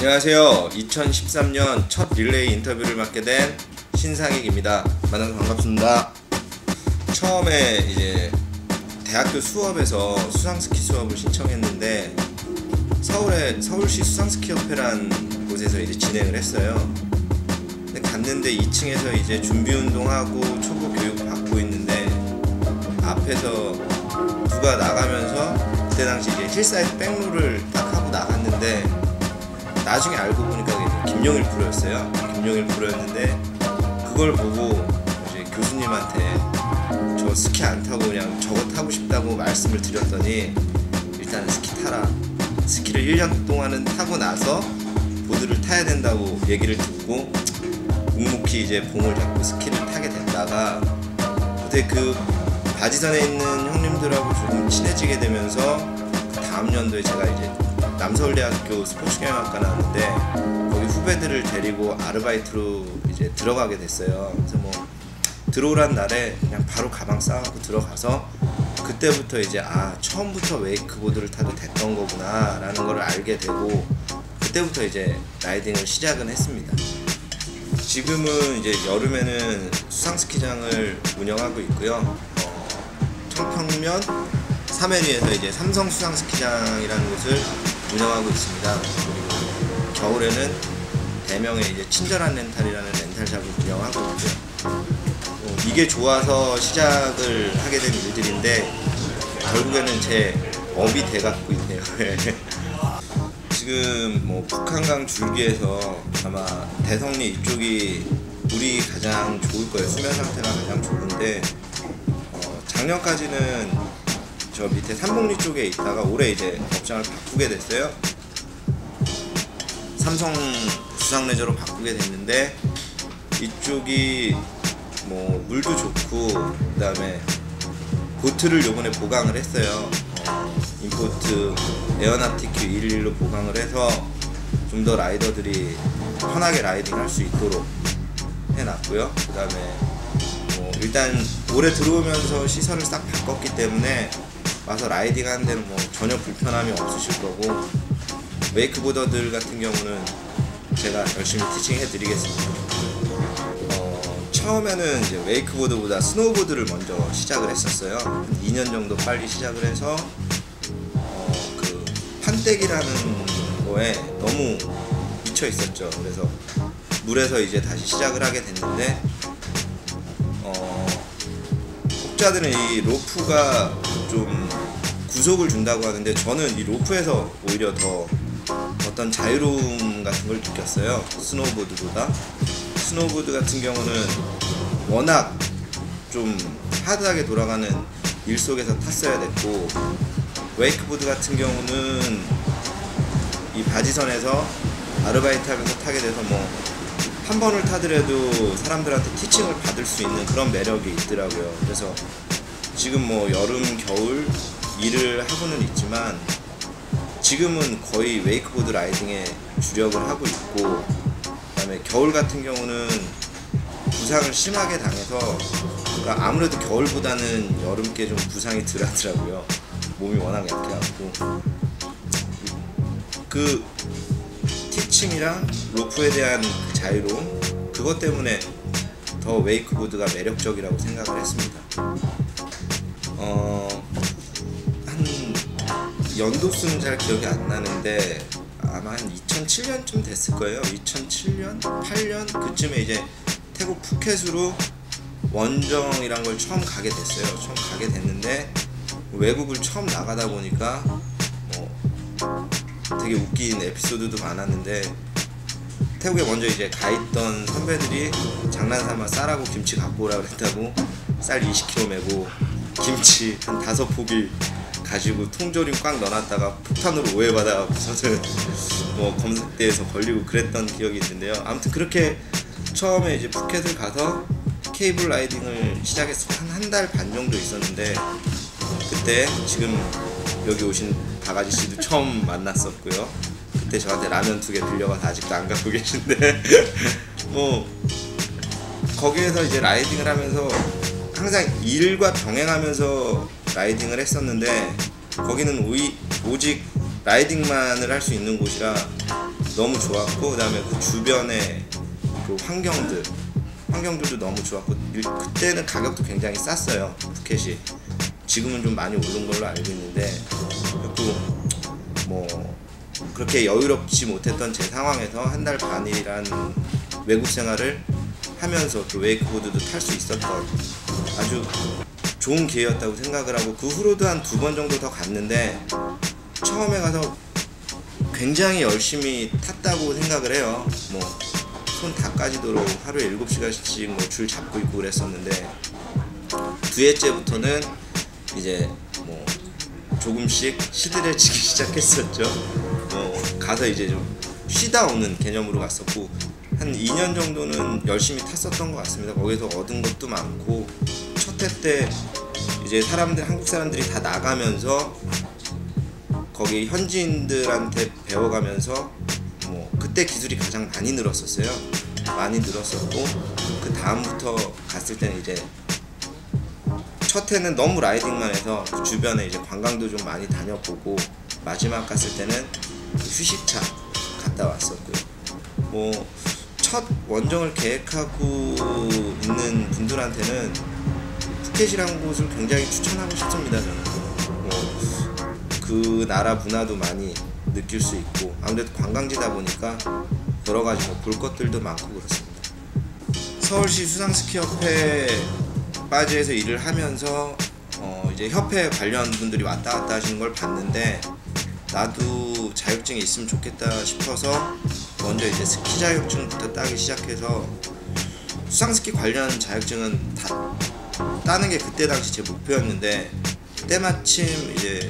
안녕하세요. 2013년 첫 릴레이 인터뷰를 맡게 된 신상익입니다. 만나서 반갑습니다. 처음에 이제 대학교 수업에서 수상스키 수업을 신청했는데 서울시 수상스키협회란 곳에서 이제 진행을 했어요. 근데 갔는데 2층에서 이제 준비 운동하고 초보 교육 받고 있는데 앞에서 누가 나가면서 그때 당시 이제 힐사이드 백룰을 딱 하고 나갔는데 나중에 알고 보니까 김용일 프로였어요. 김용일 프로였는데 그걸 보고 이제 교수님한테 저 스키 안 타고 그냥 저거 타고 싶다고 말씀을 드렸더니 일단 스키 타라. 스키를 1년 동안은 타고 나서 보드를 타야 된다고 얘기를 듣고 묵묵히 이제 봉을 잡고 스키를 타게 됐다가 그때 그 바지선에 있는 형님들하고 조금 친해지게 되면서 그 다음 연도에 제가 이제 남서울대학교 스포츠경영학과 나왔는데 거기 후배들을 데리고 아르바이트로 이제 들어가게 됐어요. 그래서 뭐 들어오란 날에 그냥 바로 가방 싸갖고 들어가서 그때부터 이제 처음부터 웨이크보드를 타도 됐던 거구나 라는 걸 알게 되고 그때부터 이제 라이딩을 시작은 했습니다. 지금은 이제 여름에는 수상스키장을 운영하고 있고요. 청평면 사면리에서 이제 삼성 수상스키장이라는 곳을 운영하고 있습니다. 그리고 겨울에는 대명의 이제 친절한 렌탈이라는 렌탈샵을 운영하고 있고요. 이게 좋아서 시작을 하게 된 일들인데 결국에는 제 업이 돼갖고 있네요. 지금 뭐 북한강 줄기에서 아마 대성리 이쪽이 물이 가장 좋을 거예요. 수면 상태가 가장 좋은데 작년까지는 저 밑에 삼봉리 쪽에 있다가 올해 이제 업장을 바꾸게 됐어요. 삼성 수상레저로 바꾸게 됐는데 이쪽이 뭐 물도 좋고 그 다음에 보트를 요번에 보강을 했어요. 임포트 에어나티큐 111로 보강을 해서 좀 더 라이더들이 편하게 라이딩 할 수 있도록 해놨고요. 그 다음에 일단 올해 들어오면서 시설을 싹 바꿨기 때문에 와서 라이딩 하는 데는 뭐 전혀 불편함이 없으실 거고 웨이크보더들 같은 경우는 제가 열심히 티칭 해드리겠습니다. 처음에는 이제 웨이크보드보다 스노우보드를 먼저 시작을 했었어요. 한 2년 정도 빨리 시작을 해서 그 판때기라는 거에 너무 미쳐 있었죠. 그래서 물에서 이제 다시 시작을 하게 됐는데 혹자들은 이 로프가 좀 구속을 준다고 하는데 저는 이 로프에서 오히려 더 어떤 자유로움 같은 걸 느꼈어요. 스노우보드보다. 스노우보드 같은 경우는 워낙 좀 하드하게 돌아가는 일 속에서 탔어야 됐고 웨이크보드 같은 경우는 이 바지선에서 아르바이트 하면서 타게 돼서 뭐 한 번을 타더라도 사람들한테 티칭을 받을 수 있는 그런 매력이 있더라고요. 그래서 지금 뭐 여름, 겨울 일을 하고는 있지만 지금은 거의 웨이크보드 라이딩에 주력을 하고 있고 그다음에 겨울 같은 경우는 부상을 심하게 당해서 그러니까 아무래도 겨울보다는 여름께 좀 부상이 덜 하더라고요. 몸이 워낙 약해갖고 그 티칭이랑 로프에 대한 그 자유로움 그것 때문에 더 웨이크보드가 매력적이라고 생각을 했습니다. 한 연도수는 잘 기억이 안 나는데 아마 한 2007년쯤 됐을 거예요. 2007년? 8년? 그쯤에 이제 태국 푸켓으로 원정이란 걸 처음 가게 됐어요. 처음 가게 됐는데 외국을 처음 나가다 보니까 되게 웃긴 에피소드도 많았는데 태국에 먼저 이제 가있던 선배들이 장난삼아 쌀하고 김치 갖고 오라 그랬다고 쌀 20kg 메고 김치 한 5포기 가지고 통조림 꽉 넣어놨다가 폭탄으로 오해받아서는 뭐 검색대에서 걸리고 그랬던 기억이 있는데요. 아무튼 그렇게 처음에 이제 푸켓을 가서 케이블 라이딩을 시작해서 한 달 반 정도 있었는데 그때 지금 여기 오신 박아지씨도 처음 만났었고요. 그때 저한테 라면 2개 빌려가서 아직도 안 갖고 계신데 뭐 거기에서 이제 라이딩을 하면서 항상 일과 병행하면서 라이딩을 했었는데 거기는 오직 라이딩만을 할 수 있는 곳이라 너무 좋았고, 그다음에 그 주변의 그 환경들도 너무 좋았고, 그때는 가격도 굉장히 쌌어요. 푸켓이. 지금은 좀 많이 오른 걸로 알고 있는데, 뭐 그렇게 여유롭지 못했던 제 상황에서 한 달 반이란 외국 생활을 하면서 또 웨이크보드도 탈 수 있었던 아주 좋은 기회였다고 생각을 하고, 그 후로도 한 2번 정도 더 갔는데, 처음에 가서 굉장히 열심히 탔다고 생각을 해요. 뭐 손 다 까지도록 하루에 7시간씩 뭐 줄 잡고 있고 그랬었는데, 2회째부터는 이제 뭐 조금씩 시들해지기 시작했었죠. 가서 이제 좀 쉬다 오는 개념으로 갔었고, 한 2년 정도는 열심히 탔었던 것 같습니다. 거기서 얻은 것도 많고, 첫 해 때 이제 한국 사람들이 다 나가면서 거기 현지인들한테 배워가면서 뭐 그때 기술이 가장 많이 늘었었어요. 많이 늘었었고, 그 다음부터 갔을 때는 이제 첫 해는 너무 라이딩만 해서 그 주변에 이제 관광도 좀 많이 다녀보고, 마지막 갔을 때는 휴식차 갔다 왔었고요. 뭐 첫 원정을 계획하고 있는 분들한테는 푸켓이라는 곳을 굉장히 추천하고 싶습니다. 저는 그 나라 문화도 많이 느낄 수 있고, 아무래도 관광지다 보니까 여러 가지 볼 것들도 많고 그렇습니다. 서울시 수상스키협회 바지에서 일을 하면서 이제 협회 관련 분들이 왔다 갔다 하시는 걸 봤는데, 나도 자격증이 있으면 좋겠다 싶어서 먼저 이제 스키 자격증부터 따기 시작해서, 수상스키 관련 자격증은 다 따는 게 그때 당시 제 목표였는데, 때마침 이제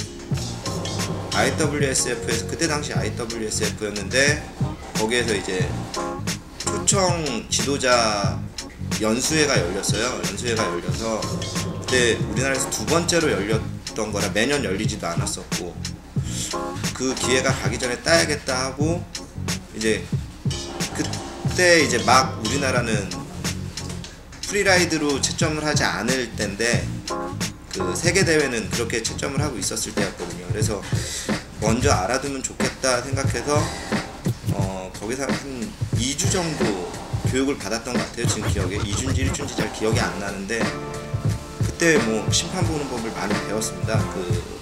IWSF에서, 그때 당시 IWSF였는데 거기에서 이제 초청 지도자 연수회가 열렸어요. 연수회가 열려서 그때 우리나라에서 2번째로 열렸던 거라 매년 열리지도 않았었고, 그 기회가 가기 전에 따야겠다 하고, 이제 그때 이제 막 우리나라는 프리라이드로 채점을 하지 않을 때인데, 그 세계 대회는 그렇게 채점을 하고 있었을 때였거든요. 그래서 먼저 알아두면 좋겠다 생각해서 거기서 한 2주 정도 교육을 받았던 것 같아요. 지금 기억에 2주인지 1주인지 잘 기억이 안 나는데, 그때 뭐 심판 보는 법을 많이 배웠습니다. 그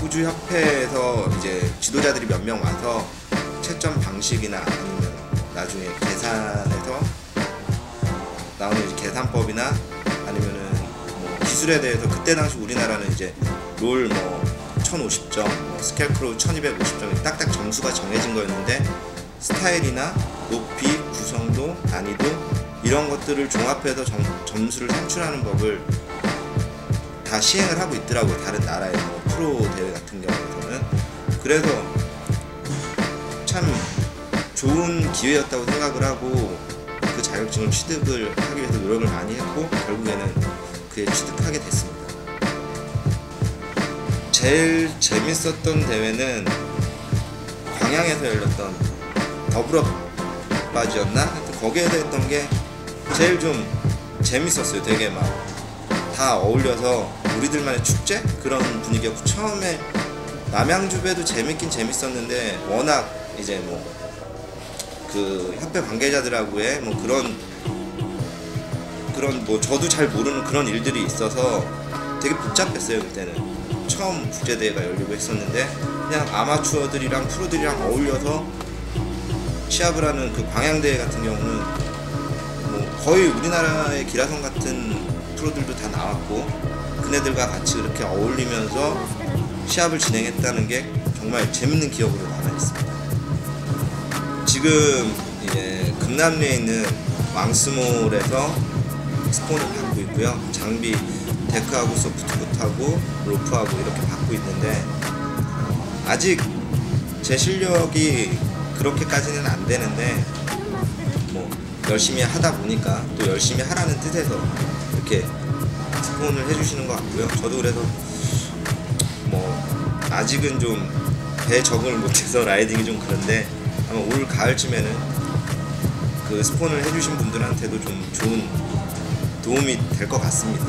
호주 협회에서 이제 지도자들이 몇 명 와서 채점 방식이나 아니면 나중에 계산해서 나오는 이제 계산법이나 아니면은 뭐 기술에 대해서, 그때 당시 우리나라는 이제 롤 뭐 1050점, 스케일크로우 1250점이 딱딱 점수가 정해진 거였는데, 스타일이나 높이, 구성도, 난이도 이런 것들을 종합해서 점수를 산출하는 법을 다 시행을 하고 있더라고요. 다른 나라의 뭐 프로 대회 같은 경우에는. 그래서 참 좋은 기회였다고 생각을 하고, 그 자격증을 취득을 하기 위해서 노력을 많이 했고, 결국에는 그에 취득하게 됐습니다. 제일 재밌었던 대회는 광양에서 열렸던 더블업 바지였나? 하여튼 거기에서 했던 게 제일 좀 재밌었어요. 되게 막 다 어울려서 우리들만의 축제? 그런 분위기였고, 처음에 남양주배도 재밌긴 재밌었는데, 워낙 이제 뭐 그 협회 관계자들하고의 뭐 그런 뭐 저도 잘 모르는 그런 일들이 있어서 되게 복잡했어요. 그때는 처음 국제대회가 열리고 했었는데, 그냥 아마추어들이랑 프로들이랑 어울려서 시합을 하는 그 광양대회 같은 경우는 뭐 거의 우리나라의 기라성 같은 프로들도 다 나왔고, 그네들과 같이 그렇게 어울리면서 시합을 진행했다는 게 정말 재밌는 기억으로 남아있습니다. 지금 이제 금남리에 있는 왕스몰에서 스폰을 받고 있고요. 장비 데크하고 소프트풋하고 로프하고 이렇게 받고 있는데, 아직 제 실력이 그렇게까지는 안 되는데, 뭐 열심히 하다 보니까 또 열심히 하라는 뜻에서 이렇게 스폰을 해주시는 것 같고요. 저도 그래서 뭐 아직은 좀 배에 적응을 못해서 라이딩이 좀 그런데, 아마 올 가을쯤에는 그 스폰을 해주신 분들한테도 좀 좋은 도움이 될 것 같습니다.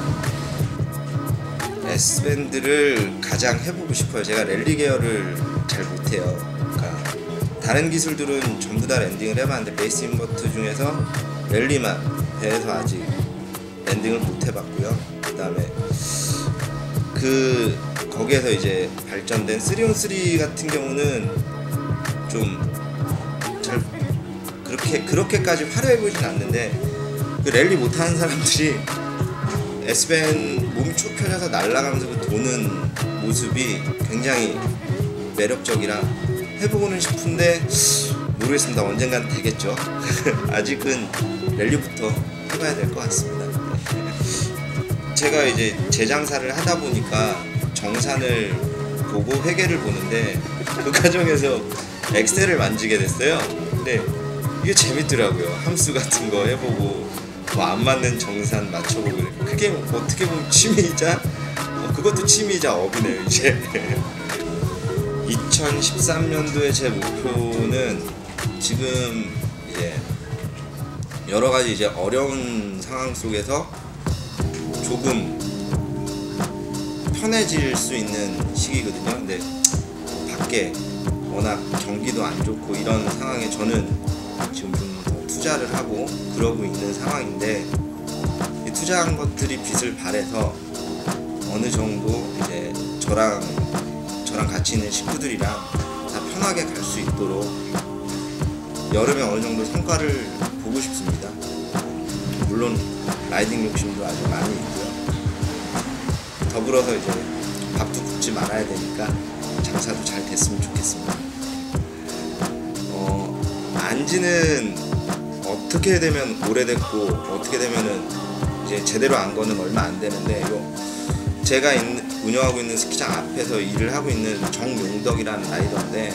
S밴드를 가장 해보고 싶어요. 제가 랠리 계열을 잘 못해요. 그러니까 다른 기술들은 전부 다 랜딩을 해봤는데 베이스 인버터 중에서 랠리만 배에서 아직 랜딩을 못 해봤고요. 그 다음에 거기에서 이제 발전된 3on3 같은 경우는 좀 잘 그렇게까지 화려해 보진 않는데, 그 랠리 못하는 사람들이 S밴 몸이 쭉 펴져서 날아가면서 그 도는 모습이 굉장히 매력적이라 해보고는 싶은데 모르겠습니다. 언젠간 되겠죠. 아직은 랠리부터 해봐야 될 것 같습니다. 제가 이제 제장사를 하다 보니까 정산을 보고 회계를 보는데 그 과정에서 엑셀을 만지게 됐어요. 근데 이게 재밌더라고요. 함수 같은 거 해보고 뭐 안 맞는 정산 맞춰보고, 그게 어떻게 보면 취미이자 그것도 취미이자 업이네요 이제. 2013년도에 제 목표는 지금 이제 여러 가지 이제 어려운 상황 속에서 조금 편해질 수 있는 시기거든요. 근데 밖에 워낙 경기도 안 좋고 이런 상황에 저는 지금 좀 투자를 하고 그러고 있는 상황인데, 이 투자한 것들이 빚을 발해서 어느 정도 이제 저랑 같이 있는 식구들이랑 다 편하게 갈 수 있도록 여름에 어느 정도 성과를 보고 싶습니다. 물론 라이딩 욕심도 아주 많이 있고요. 더불어서 이제 밥도 굶지 말아야 되니까 장사도 잘 됐으면 좋겠습니다. 안지는 어떻게 되면 오래됐고 어떻게 되면은 이제 제대로 안 거는 얼마 안 되는데, 이거 제가 운영하고 있는 스키장 앞에서 일을 하고 있는 정용덕이라는 라이더인데,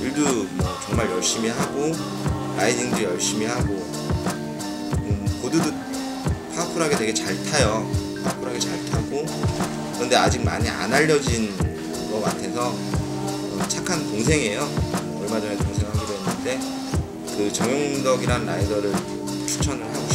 일도 뭐 정말 열심히 하고 라이딩도 열심히 하고 보드도 파워풀하게 되게 잘 타요. 파워풀하게 잘 타고, 그런데 아직 많이 안 알려진 것 같아서 착한 동생이에요. 얼마 전에 동생 하기로 했는데 그 정용덕이란 라이더를 추천을 하고